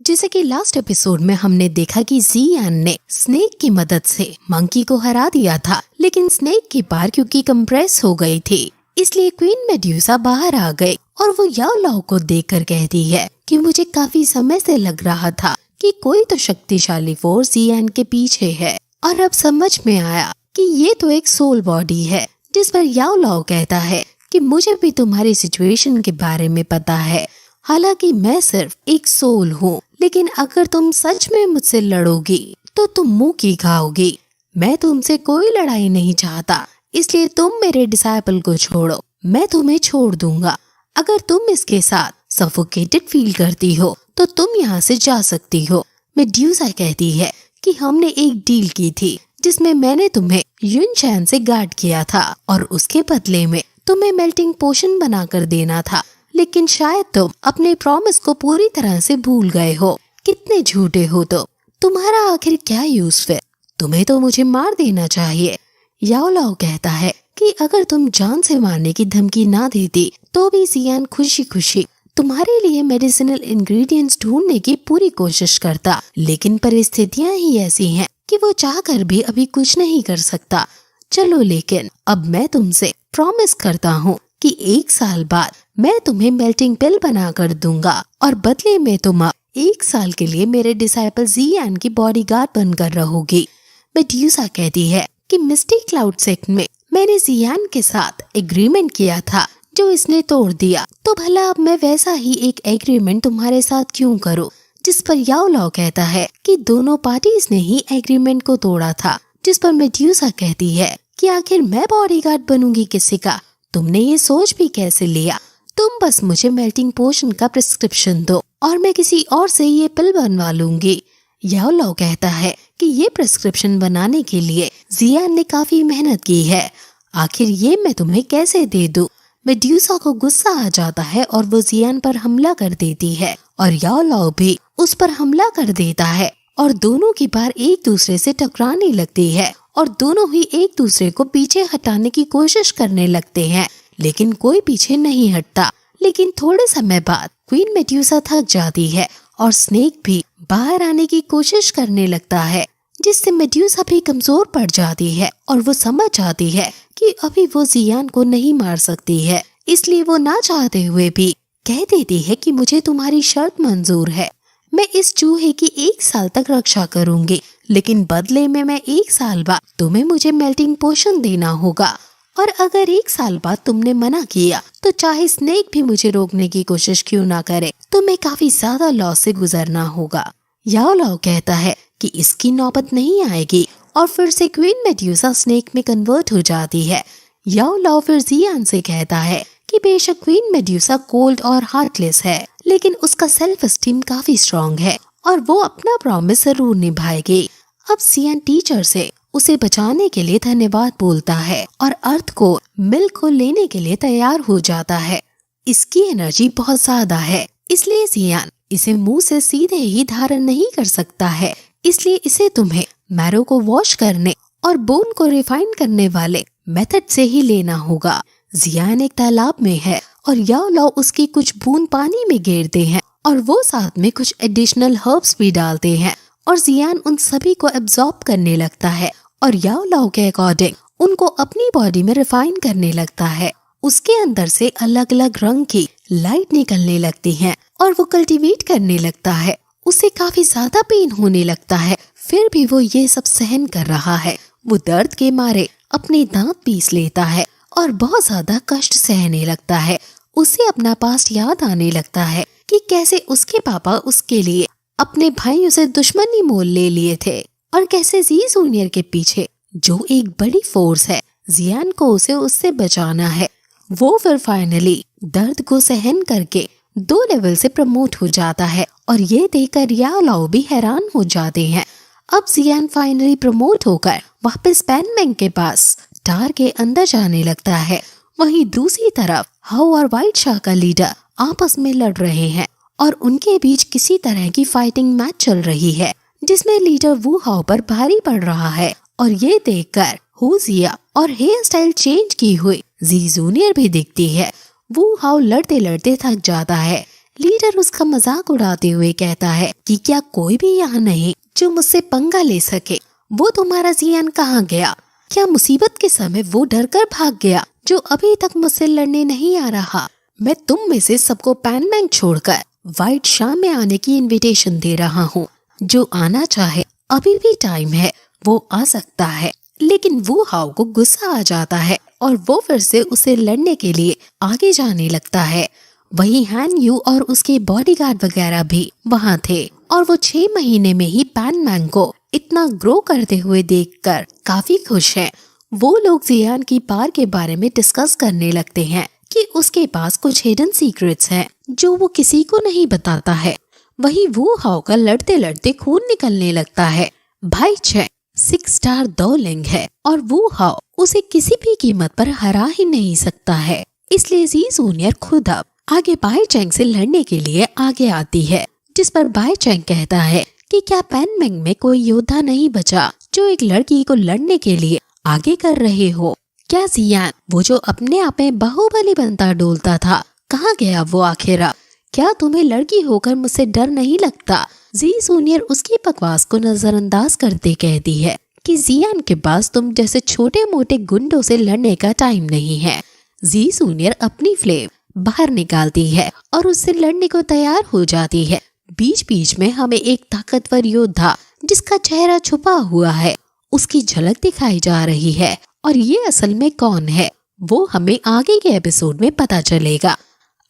जैसे कि last episode में हमने देखा कि जियान ने स्नेक की मदद से मंकी को हरा दिया था, लेकिन स्नेक की बार क्योंकि कंप्रेस हो गई थी, इसलिए क्वीन मेड्यूसा बाहर आ गई और वो याओ लाओ को देखकर कहती है कि मुझे काफी समय से लग रहा था कि कोई तो शक्तिशाली फोर्स जियान के पीछे है, और अब समझ में आया कि ये तो एक सोल बॉडी है। जिस पर याओ लाओ कहता है कि मुझे भी तुम्हारी सिचुएशन के बारे में पता है, हालांकि मैं सिर्फ एक सोल हूँ, लेकिन अगर तुम सच में मुझसे लड़ोगी तो तुम मुंह की खाओगी। मैं तुमसे कोई लड़ाई नहीं चाहता, इसलिए तुम मेरे डिसाइपल को छोड़ो, मैं तुम्हें छोड़ दूंगा। अगर तुम इसके साथ सफोकेटेड फील करती हो तो तुम यहाँ से जा सकती हो। मेड्यूसा कहती है कि हमने एक डील की थी जिसमें मैंने तुम्हें युनचैन से गार्ड किया था और उसके बदले में तुम्हें मेल्टिंग पोशन बनाकर देना था, लेकिन शायद तुम अपने प्रॉमिस को पूरी तरह से भूल गए हो। कितने झूठे हो तुम्हारा आखिर क्या यूज फिर? तुम्हें तो मुझे मार देना चाहिए। याओ लाओ कहता है कि अगर तुम जान से मारने की धमकी ना देती तो भी जियान खुशी खुशी तुम्हारे लिए मेडिसिनल इंग्रेडिएंट्स ढूंढने की पूरी कोशिश करता, लेकिन परिस्थितियां ही ऐसी हैं कि वो चाहकर भी अभी कुछ नहीं कर सकता। चलो, लेकिन अब मैं तुमसे प्रॉमिस करता हूँ कि 1 साल बाद मैं तुम्हें मेल्टिंग पिल बना कर दूंगा और बदले में तुम अब 1 साल के लिए मेरे डिसाइपल जियान की बॉडीगार्ड बनकर रहोगी। मेड्यूसा कहती है कि मिस्टी क्लाउड सेक्ट में मैंने जियान के साथ एग्रीमेंट किया था जो इसने तोड़ दिया, तो भला अब मैं वैसा ही एक एग्रीमेंट तुम्हारे साथ क्यों करूं? जिस पर याओ लाओ कहता है कि दोनों पार्टीज ने ही एग्रीमेंट को तोड़ा था। जिस पर मेड्यूसा कहती है कि आखिर मैं बॉडीगार्ड बनूंगी किसी का? तुमने ये सोच भी कैसे लिया? तुम बस मुझे मेल्टिंग पोशन का प्रिस्क्रिप्शन दो और मैं किसी और से ये पिल बनवा लूंगी। याओ लाओ कहता है कि ये प्रिस्क्रिप्शन बनाने के लिए जियान ने काफी मेहनत की है, आखिर ये मैं तुम्हें कैसे दे दूं? मेड्यूसा को गुस्सा आ जाता है और वो जियान पर हमला कर देती है और याओ लाओ भी उस पर हमला कर देता है और दोनों की बार एक दूसरे से टकराने लगती है और दोनों ही एक दूसरे को पीछे हटाने की कोशिश करने लगते हैं, लेकिन कोई पीछे नहीं हटता। लेकिन थोड़े समय बाद क्वीन मेड्यूसा थक जाती है और स्नेक भी बाहर आने की कोशिश करने लगता है, जिससे मेड्यूसा भी कमजोर पड़ जाती है और वो समझ जाती है कि अभी वो जियान को नहीं मार सकती है, इसलिए वो ना चाहते हुए भी कह देती है कि मुझे तुम्हारी शर्त मंजूर है। मैं इस चूहे की 1 साल तक रक्षा करूंगी, लेकिन बदले में मैं 1 साल बाद तुम्हें मुझे मेल्टिंग पोशन देना होगा, और अगर 1 साल बाद तुमने मना किया तो चाहे स्नेक भी मुझे रोकने की कोशिश क्यों ना करे, तुम्हें काफी ज्यादा लॉस से गुजरना होगा। याओ लाओ कहता है कि इसकी नौबत नहीं आएगी और फिर से क्वीन मेड्यूसा स्नेक में कन्वर्ट हो जाती है। याओ लाओ फिर जियान से कहता है कि बेशक क्वीन मेड्यूसा कोल्ड और हार्टलेस है, लेकिन उसका सेल्फ एस्टीम काफी स्ट्रांग है और वो अपना प्रॉमिस जरूर निभाएगी। अब जियान टीचर से उसे बचाने के लिए धन्यवाद बोलता है और अर्थ को मिल्क को लेने के लिए तैयार हो जाता है। इसकी एनर्जी बहुत ज्यादा है, इसलिए जियान इसे मुंह से सीधे ही धारण नहीं कर सकता है, इसलिए इसे तुम्हें मैरो को वॉश करने और बोन को रिफाइन करने वाले मेथड से ही लेना होगा। जियान एक तालाब में है और याओ लाओ उसकी कुछ बूंद पानी में गिरते हैं और वो साथ में कुछ एडिशनल हर्ब्स भी डालते हैं और जियान उन सभी को एब्जॉर्ब करने लगता है और याओ लाओ के अकॉर्डिंग उनको अपनी बॉडी में रिफाइन करने लगता है। उसके अंदर से अलग अलग रंग की लाइट निकलने लगती है और वो कल्टीवेट करने लगता है। उसे काफी ज्यादा पेन होने लगता है, फिर भी वो ये सब सहन कर रहा है। वो दर्द के मारे अपने दांत पीस लेता है और बहुत ज्यादा कष्ट सहने लगता है। उसे अपना पास्ट याद आने लगता है कि कैसे उसके पापा उसके लिए अपने भाइयों से दुश्मनी मोल ले लिए थे और कैसे जी जूनियर के पीछे जो एक बड़ी फोर्स है, जियान को उसे उससे बचाना है। वो फिर फाइनली दर्द को सहन करके 2 लेवल से प्रमोट हो जाता है और ये देखकर याओ लाओ भी हैरान हो जाते हैं। अब जियान फाइनली प्रमोट होकर वापस पैनमेंग के पास टार के अंदर जाने लगता है। वहीं दूसरी तरफ हाओ और व्हाइट शाह का लीडर आपस में लड़ रहे हैं और उनके बीच किसी तरह की फाइटिंग मैच चल रही है, जिसमें लीडर वू हाओ पर भारी पड़ रहा है और ये देखकर हो जिया और हेयर स्टाइल चेंज की हुई जी जूनियर भी दिखती है। वू हाओ लड़ते लड़ते थक जाता है, लीडर उसका मजाक उड़ाते हुए कहता है कि क्या कोई भी यहाँ नहीं जो मुझसे पंगा ले सके। वो तुम्हारा जियान कहाँ गया? क्या मुसीबत के समय वो डर कर भाग गया जो अभी तक मुझसे लड़ने नहीं आ रहा? मैं तुम में से सबको पैन बैंक छोड़कर व्हाइट शाम में आने की इनविटेशन दे रहा हूँ। जो आना चाहे अभी भी टाइम है, वो आ सकता है। लेकिन वू हाओ को गुस्सा आ जाता है और वो फिर से उसे लड़ने के लिए आगे जाने लगता है। वहीं हैन यू और उसके बॉडीगार्ड वगैरह भी वहाँ थे और वो 6 महीने में ही पैन मैन को इतना ग्रो करते हुए देखकर काफी खुश हैं। वो लोग जियान की पार के बारे में डिस्कस करने लगते हैं कि उसके पास कुछ हिडन सीक्रेट्स हैं जो वो किसी को नहीं बताता है। वही वू हाओ का लड़ते लड़ते खून निकलने लगता है। भाई चैंग 6 स्टार दौलिंग है और वू हाओ उसे किसी भी कीमत पर हरा ही नहीं सकता है। इसलिए जी जूनियर खुद अब आगे बाई चैंग से लड़ने के लिए आगे आती है, जिस पर बाई चैंग कहता है कि क्या पैन मैंग में कोई योद्धा नहीं बचा जो एक लड़की को लड़ने के लिए आगे कर रहे हो? क्या जियान, वो जो अपने आप में बाहुबली बनता डोलता था, कहाँ गया वो आखिर? क्या तुम्हें लड़की होकर मुझसे डर नहीं लगता? जी जूनियर उसकी बकवास को नजरअंदाज करते कहती है कि जियान के पास तुम जैसे छोटे मोटे गुंडों से लड़ने का टाइम नहीं है। जी जूनियर अपनी फ्लेम बाहर निकालती है और उससे लड़ने को तैयार हो जाती है। बीच बीच में हमें एक ताकतवर योद्धा जिसका चेहरा छुपा हुआ है उसकी झलक दिखाई जा रही है, और ये असल में कौन है वो हमें आगे के एपिसोड में पता चलेगा।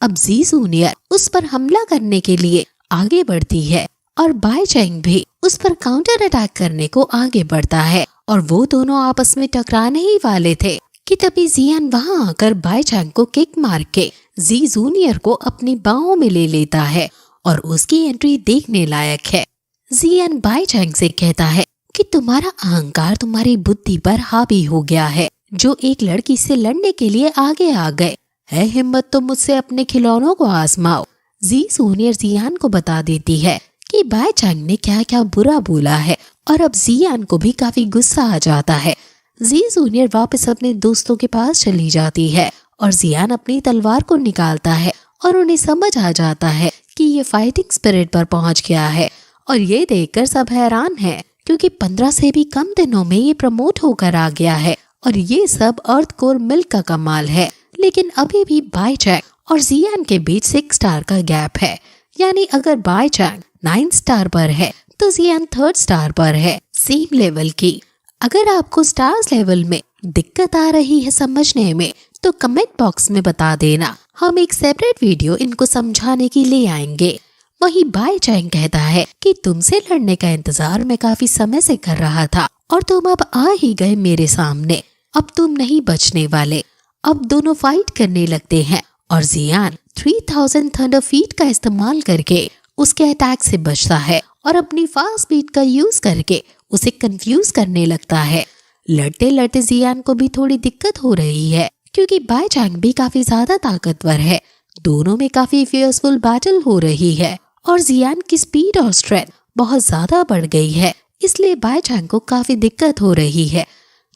अब जी जूनियर उस पर हमला करने के लिए आगे बढ़ती है और बाई चैंग भी उस पर काउंटर अटैक करने को आगे बढ़ता है और वो दोनों आपस में टकराने ही वाले थे कि तभी जियान वहां आकर बाई चैंग को किक मार के जी जूनियर को अपनी बाहों में ले लेता है और उसकी एंट्री देखने लायक है। जियान बाई चैंग से कहता है कि तुम्हारा अहंकार तुम्हारी बुद्धि पर हावी हो गया है, जो एक लड़की से लड़ने के लिए आगे आ गए। है हिम्मत तो मुझसे अपने खिलौनों को आजमाओ। जी जूनियर जियान को बता देती है कि बाई चैंग ने क्या क्या बुरा बोला है और अब जियान को भी काफी गुस्सा आ जाता है। जी जूनियर वापस अपने दोस्तों के पास चली जाती है और जियान अपनी तलवार को निकालता है और उन्हें समझ आ जाता है कि ये फाइटिंग स्पिरिट पर पहुंच गया है। और ये देखकर सब हैरान हैं क्योंकि 15 से भी कम दिनों में ये प्रमोट होकर आ गया है और ये सब अर्थ कोर मिल्क का कमाल है। लेकिन अभी भी बाई चैंग और जियान के बीच 6 स्टार का गैप है, यानी अगर बाई चैंग 9 स्टार पर है तो जियान 3rd स्टार पर है, सेम लेवल की। अगर आपको स्टार्स लेवल में दिक्कत आ रही है समझने में तो कमेंट बॉक्स में बता देना, हम एक सेपरेट वीडियो इनको समझाने की ले आएंगे। वही बाई चैंग कहता है कि तुमसे लड़ने का इंतजार मैं काफी समय से कर रहा था और तुम अब आ ही गए मेरे सामने, अब तुम नहीं बचने वाले। अब दोनों फाइट करने लगते हैं और जियान 3000 थंडर फीट का इस्तेमाल करके उसके अटैक से बचता है और अपनी फास्ट स्पीड का यूज करके उसे कंफ्यूज करने लगता है। लड़ते लड़ते जियान को भी थोड़ी दिक्कत हो रही है क्योंकि बाई चैंग भी काफी ज्यादा ताकतवर है। दोनों में काफी फियर्सफुल बैटल हो रही है और जियान की स्पीड और स्ट्रेंथ बहुत ज्यादा बढ़ गई है, इसलिए बाई चैंग को काफी दिक्कत हो रही है।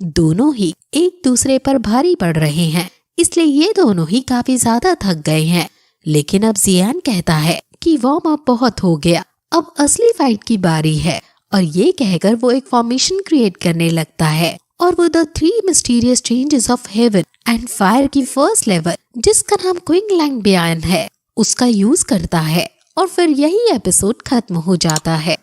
दोनों ही एक दूसरे पर भारी पड़ रहे हैं, इसलिए ये दोनों ही काफी ज्यादा थक गए हैं। लेकिन अब जियान कहता है कि वार्म अप बहुत हो गया, अब असली फाइट की बारी है, और ये कहकर वो एक फॉर्मेशन क्रिएट करने लगता है और वो the 3 mysterious changes of heaven and fire की फर्स्ट लेवल, जिसका नाम क्विंग लैंग बियान है, उसका यूज करता है और फिर यही एपिसोड खत्म हो जाता है।